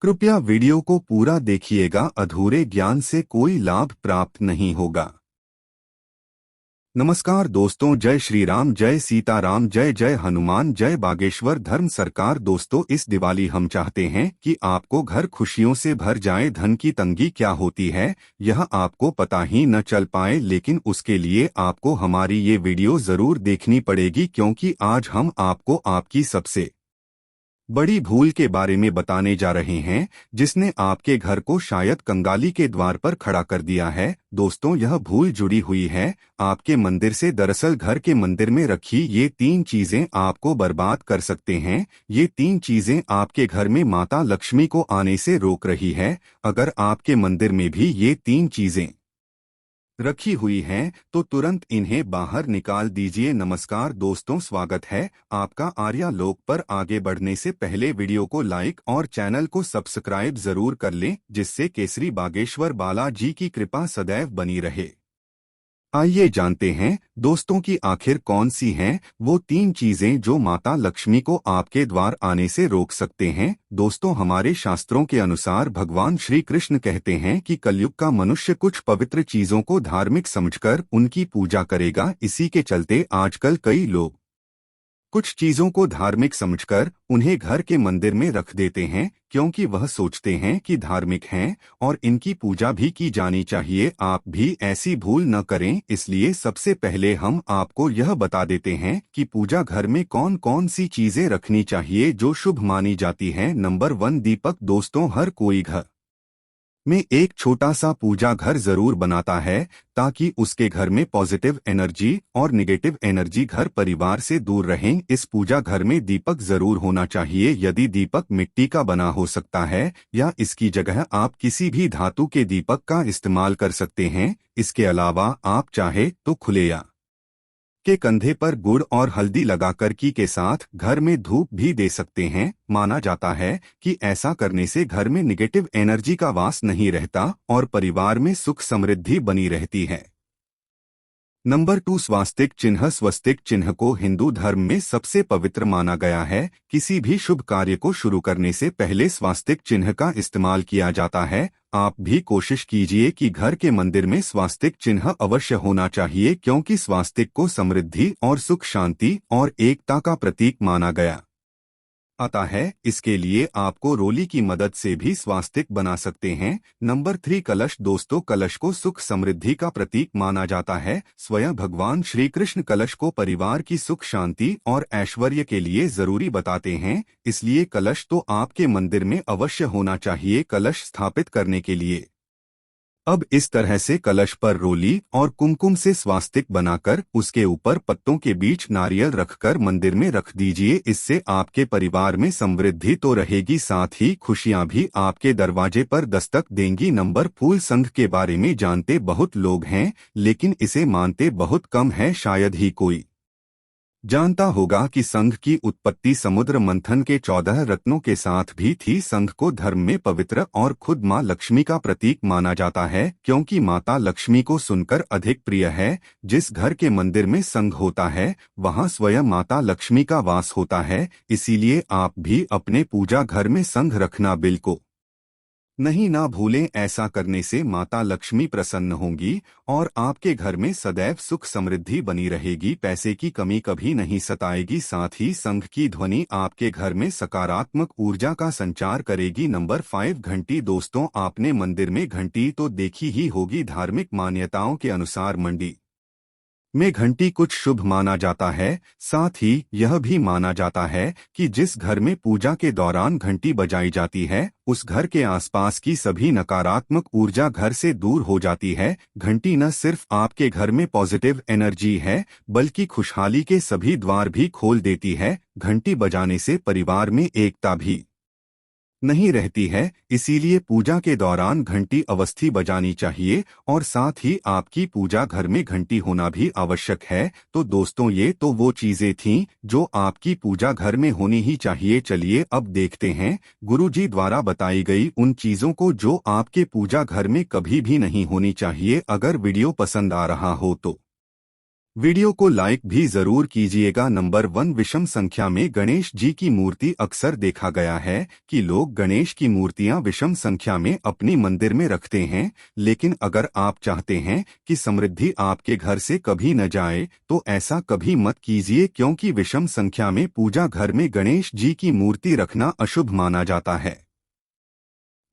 कृपया वीडियो को पूरा देखिएगा, अधूरे ज्ञान से कोई लाभ प्राप्त नहीं होगा। नमस्कार दोस्तों, जय श्री राम, जय सीताराम, जय जय हनुमान, जय बागेश्वर धर्म सरकार। दोस्तों, इस दिवाली हम चाहते हैं कि आपको घर खुशियों से भर जाए। धन की तंगी क्या होती है यह आपको पता ही न चल पाए, लेकिन उसके लिए आपको हमारी ये वीडियो जरूर देखनी पड़ेगी, क्योंकि आज हम आपको आपकी सबसे बड़ी भूल के बारे में बताने जा रहे हैं, जिसने आपके घर को शायद कंगाली के द्वार पर खड़ा कर दिया है। दोस्तों, यह भूल जुड़ी हुई है आपके मंदिर से। दरअसल घर के मंदिर में रखी ये 3 चीजें आपको बर्बाद कर सकते हैं। ये 3 चीजें आपके घर में माता लक्ष्मी को आने से रोक रही है। अगर आपके मंदिर में भी ये 3 चीजें रखी हुई हैं तो तुरंत इन्हें बाहर निकाल दीजिए। नमस्कार दोस्तों, स्वागत है आपका आर्या लोक पर। आगे बढ़ने से पहले वीडियो को लाइक और चैनल को सब्सक्राइब जरूर कर लें, जिससे केसरी बागेश्वर बालाजी की कृपा सदैव बनी रहे। आइए जानते हैं दोस्तों की आखिर कौन सी हैं वो 3 चीजें जो माता लक्ष्मी को आपके द्वार आने से रोक सकते हैं। दोस्तों, हमारे शास्त्रों के अनुसार भगवान श्री कृष्ण कहते हैं कि कलयुग का मनुष्य कुछ पवित्र चीजों को धार्मिक समझकर उनकी पूजा करेगा। इसी के चलते आजकल कई लोग कुछ चीजों को धार्मिक समझकर उन्हें घर के मंदिर में रख देते हैं, क्योंकि वह सोचते हैं कि धार्मिक हैं और इनकी पूजा भी की जानी चाहिए। आप भी ऐसी भूल न करें, इसलिए सबसे पहले हम आपको यह बता देते हैं कि पूजा घर में कौन कौन सी चीजें रखनी चाहिए जो शुभ मानी जाती हैं। नंबर 1, दीपक। दोस्तों, हर कोई घर में एक छोटा सा पूजा घर जरूर बनाता है, ताकि उसके घर में पॉजिटिव एनर्जी और निगेटिव एनर्जी घर परिवार से दूर रहें। इस पूजा घर में दीपक जरूर होना चाहिए। यदि दीपक मिट्टी का बना हो सकता है या इसकी जगह आप किसी भी धातु के दीपक का इस्तेमाल कर सकते हैं। इसके अलावा आप चाहे तो खुले या के कंधे पर गुड़ और हल्दी लगाकर की के साथ घर में धूप भी दे सकते हैं। माना जाता है कि ऐसा करने से घर में निगेटिव एनर्जी का वास नहीं रहता और परिवार में सुख समृद्धि बनी रहती है। नंबर 2, स्वास्तिक चिन्ह। स्वस्तिक चिन्ह को हिंदू धर्म में सबसे पवित्र माना गया है। किसी भी शुभ कार्य को शुरू करने से पहले स्वास्तिक चिन्ह का इस्तेमाल किया जाता है। आप भी कोशिश कीजिए कि घर के मंदिर में स्वास्तिक चिन्ह अवश्य होना चाहिए, क्योंकि स्वास्तिक को समृद्धि और सुख, शांति और एकता का प्रतीक माना गया आता है। इसके लिए आपको रोली की मदद से भी स्वास्तिक बना सकते हैं। नंबर 3, कलश। दोस्तों, कलश को सुख समृद्धि का प्रतीक माना जाता है। स्वयं भगवान श्री कृष्ण कलश को परिवार की सुख, शांति और ऐश्वर्य के लिए जरूरी बताते हैं। इसलिए कलश तो आपके मंदिर में अवश्य होना चाहिए। कलश स्थापित करने के लिए अब इस तरह से कलश पर रोली और कुमकुम से स्वास्तिक बनाकर उसके ऊपर पत्तों के बीच नारियल रखकर मंदिर में रख दीजिए। इससे आपके परिवार में समृद्धि तो रहेगी, साथ ही खुशियां भी आपके दरवाजे पर दस्तक देंगी। नंबर 4, संघ के बारे में जानते बहुत लोग हैं, लेकिन इसे मानते बहुत कम है। शायद ही कोई जानता होगा कि संघ की उत्पत्ति समुद्र मंथन के 14 रत्नों के साथ भी थी। संघ को धर्म में पवित्र और खुद माँ लक्ष्मी का प्रतीक माना जाता है, क्योंकि माता लक्ष्मी को सुनकर अधिक प्रिय है। जिस घर के मंदिर में संघ होता है वहाँ स्वयं माता लक्ष्मी का वास होता है। इसीलिए आप भी अपने पूजा घर में संघ रखना बिल्कुल नहीं ना भूलें। ऐसा करने से माता लक्ष्मी प्रसन्न होंगी और आपके घर में सदैव सुख समृद्धि बनी रहेगी। पैसे की कमी कभी नहीं सताएगी। साथ ही संघ की ध्वनि आपके घर में सकारात्मक ऊर्जा का संचार करेगी। नंबर 5, घंटी। दोस्तों, आपने मंदिर में घंटी तो देखी ही होगी। धार्मिक मान्यताओं के अनुसार मंडी में घंटी कुछ शुभ माना जाता है। साथ ही यह भी माना जाता है कि जिस घर में पूजा के दौरान घंटी बजाई जाती है उस घर के आसपास की सभी नकारात्मक ऊर्जा घर से दूर हो जाती है। घंटी न सिर्फ आपके घर में पॉजिटिव एनर्जी है, बल्कि खुशहाली के सभी द्वार भी खोल देती है। घंटी बजाने से परिवार में एकता भी नहीं रहती है, इसीलिए पूजा के दौरान घंटी अवस्थी बजानी चाहिए और साथ ही आपकी पूजा घर में घंटी होना भी आवश्यक है। तो दोस्तों, ये तो वो चीजें थीं जो आपकी पूजा घर में होनी ही चाहिए। चलिए अब देखते हैं गुरुजी द्वारा बताई गई उन चीजों को जो आपके पूजा घर में कभी भी नहीं होनी चाहिए। अगर वीडियो पसंद आ रहा हो तो वीडियो को लाइक भी जरूर कीजिएगा। नंबर 1, विषम संख्या में गणेश जी की मूर्ति। अक्सर देखा गया है कि लोग गणेश की मूर्तियां विषम संख्या में अपनी मंदिर में रखते हैं, लेकिन अगर आप चाहते हैं कि समृद्धि आपके घर से कभी न जाए तो ऐसा कभी मत कीजिए, क्योंकि विषम संख्या में पूजा घर में गणेश जी की मूर्ति रखना अशुभ माना जाता है।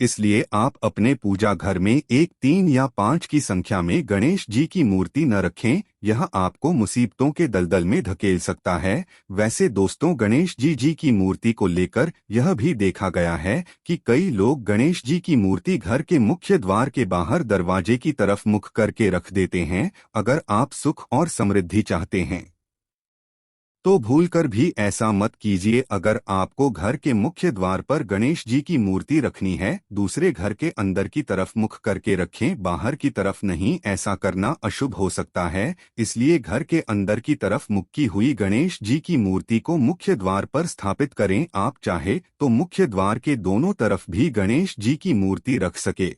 इसलिए आप अपने पूजा घर में 1, 3 या 5 की संख्या में गणेश जी की मूर्ति न रखें, यह आपको मुसीबतों के दलदल में धकेल सकता है। वैसे दोस्तों, गणेश जी की मूर्ति को लेकर यह भी देखा गया है कि कई लोग गणेश जी की मूर्ति घर के मुख्य द्वार के बाहर दरवाजे की तरफ मुख करके रख देते हैं। अगर आप सुख और समृद्धि चाहते हैं तो भूलकर भी ऐसा मत कीजिए। अगर आपको घर के मुख्य द्वार पर गणेश जी की मूर्ति रखनी है, दूसरे घर के अंदर की तरफ मुख करके रखें, बाहर की तरफ नहीं। ऐसा करना अशुभ हो सकता है। इसलिए घर के अंदर की तरफ मुक्की हुई गणेश जी की मूर्ति को मुख्य द्वार पर स्थापित करें। आप चाहे तो मुख्य द्वार के दोनों तरफ भी गणेश जी की मूर्ति रख सके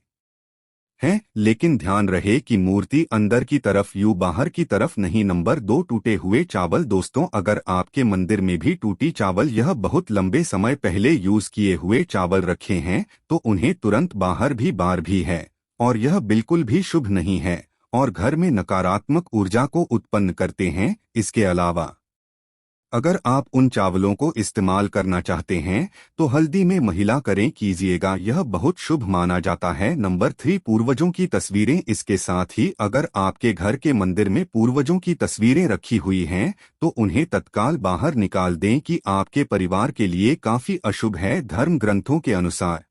है, लेकिन ध्यान रहे कि मूर्ति अंदर की तरफ यूं बाहर की तरफ नहीं। नंबर 2, टूटे हुए चावल। दोस्तों, अगर आपके मंदिर में भी टूटी चावल, यह बहुत लंबे समय पहले यूज किए हुए चावल रखे हैं, तो उन्हें तुरंत बाहर भी बार भी है, और यह बिल्कुल भी शुभ नहीं है और घर में नकारात्मक ऊर्जा को उत्पन्न करते हैं। इसके अलावा अगर आप उन चावलों को इस्तेमाल करना चाहते हैं तो हल्दी में महिला करें कीजिएगा, यह बहुत शुभ माना जाता है। नंबर 3, पूर्वजों की तस्वीरें। इसके साथ ही अगर आपके घर के मंदिर में पूर्वजों की तस्वीरें रखी हुई हैं तो उन्हें तत्काल बाहर निकाल दें कि आपके परिवार के लिए काफी अशुभ है। धर्म ग्रंथों के अनुसार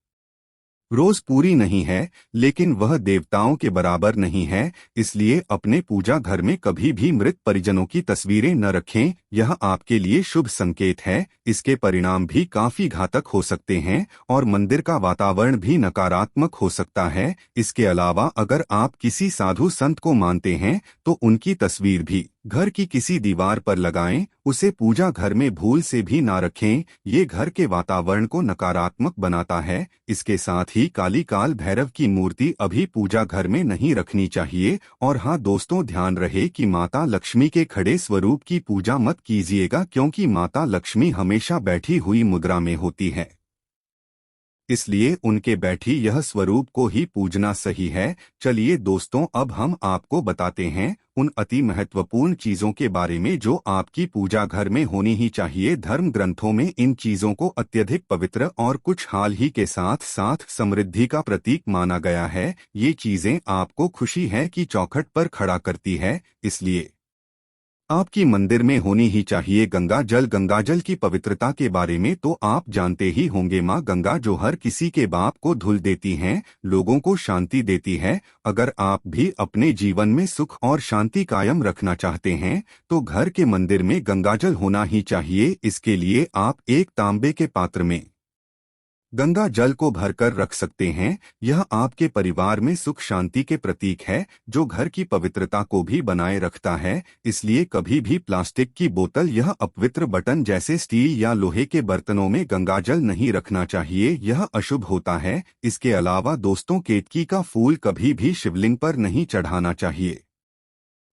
रोज पूरी नहीं है, लेकिन वह देवताओं के बराबर नहीं है। इसलिए अपने पूजा घर में कभी भी मृत परिजनों की तस्वीरें न रखें, यह आपके लिए शुभ संकेत है। इसके परिणाम भी काफी घातक हो सकते हैं और मंदिर का वातावरण भी नकारात्मक हो सकता है। इसके अलावा अगर आप किसी साधु संत को मानते हैं तो उनकी तस्वीर भी घर की किसी दीवार पर लगाएं, उसे पूजा घर में भूल से भी ना रखें। ये घर के वातावरण को नकारात्मक बनाता है। इसके साथ ही काली काल भैरव की मूर्ति अभी पूजा घर में नहीं रखनी चाहिए। और हाँ दोस्तों, ध्यान रहे कि माता लक्ष्मी के खड़े स्वरूप की पूजा मत कीजिएगा, क्योंकि माता लक्ष्मी हमेशा बैठी हुई मुद्रा में होती है, इसलिए उनके बैठी यह स्वरूप को ही पूजना सही है। चलिए दोस्तों, अब हम आपको बताते हैं उन अति महत्वपूर्ण चीजों के बारे में जो आपकी पूजा घर में होनी ही चाहिए। धर्म ग्रंथों में इन चीजों को अत्यधिक पवित्र और कुछ हाल ही के साथ साथ समृद्धि का प्रतीक माना गया है। ये चीजें आपको खुशी है कि चौखट पर खड़ा करती है, इसलिए आपकी मंदिर में होनी ही चाहिए। गंगा जल। गंगा जल की पवित्रता के बारे में तो आप जानते ही होंगे। माँ गंगा जो हर किसी के पाप को धुल देती हैं, लोगों को शांति देती है। अगर आप भी अपने जीवन में सुख और शांति कायम रखना चाहते हैं तो घर के मंदिर में गंगाजल होना ही चाहिए। इसके लिए आप एक तांबे के पात्र में गंगा जल को भरकर रख सकते हैं। यह आपके परिवार में सुख शांति के प्रतीक है, जो घर की पवित्रता को भी बनाए रखता है। इसलिए कभी भी प्लास्टिक की बोतल या अपवित्र बर्तन जैसे स्टील या लोहे के बर्तनों में गंगाजल नहीं रखना चाहिए, यह अशुभ होता है। इसके अलावा दोस्तों, केतकी का फूल कभी भी शिवलिंग पर नहीं चढ़ाना चाहिए।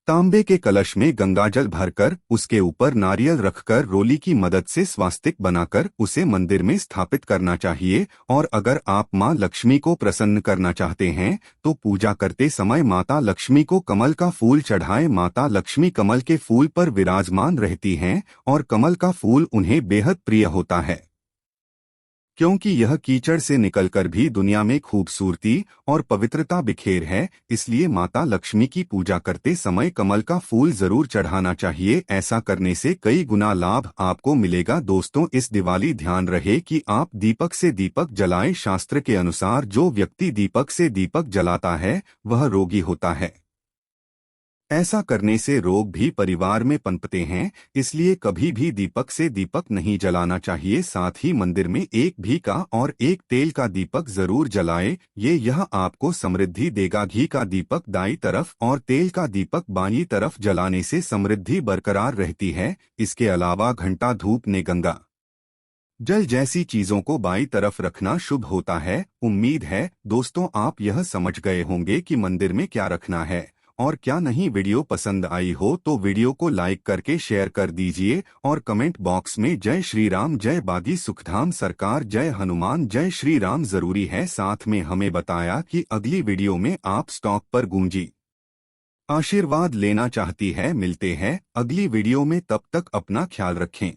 तांबे के कलश में गंगाजल भरकर उसके ऊपर नारियल रखकर रोली की मदद से स्वास्तिक बनाकर उसे मंदिर में स्थापित करना चाहिए। और अगर आप मां लक्ष्मी को प्रसन्न करना चाहते हैं तो पूजा करते समय माता लक्ष्मी को कमल का फूल चढ़ाएं। माता लक्ष्मी कमल के फूल पर विराजमान रहती हैं और कमल का फूल उन्हें बेहद प्रिय होता है, क्योंकि यह कीचड़ से निकलकर भी दुनिया में खूबसूरती और पवित्रता बिखेर है। इसलिए माता लक्ष्मी की पूजा करते समय कमल का फूल जरूर चढ़ाना चाहिए। ऐसा करने से कई गुना लाभ आपको मिलेगा। दोस्तों, इस दिवाली ध्यान रहे कि आप दीपक से दीपक जलाएं। शास्त्र के अनुसार जो व्यक्ति दीपक से दीपक जलाता है वह रोगी होता है। ऐसा करने से रोग भी परिवार में पनपते हैं, इसलिए कभी भी दीपक से दीपक नहीं जलाना चाहिए। साथ ही मंदिर में एक घी का और एक तेल का दीपक जरूर जलाएं। यह आपको समृद्धि देगा। घी का दीपक दाईं तरफ और तेल का दीपक बाईं तरफ जलाने से समृद्धि बरकरार रहती है। इसके अलावा घंटा, धूप ने गंगा जल जैसी चीजों को बाईं तरफ रखना शुभ होता है। उम्मीद है दोस्तों आप यह समझ गए होंगे कि मंदिर में क्या रखना है और क्या नहीं। वीडियो पसंद आई हो तो वीडियो को लाइक करके शेयर कर दीजिए और कमेंट बॉक्स में जय श्री राम, जय बागी सुखधाम सरकार, जय हनुमान, जय श्री राम जरूरी है। साथ में हमें बताया कि अगली वीडियो में आप स्टॉक पर गूंजी आशीर्वाद लेना चाहती है। मिलते हैं अगली वीडियो में, तब तक अपना ख्याल रखें।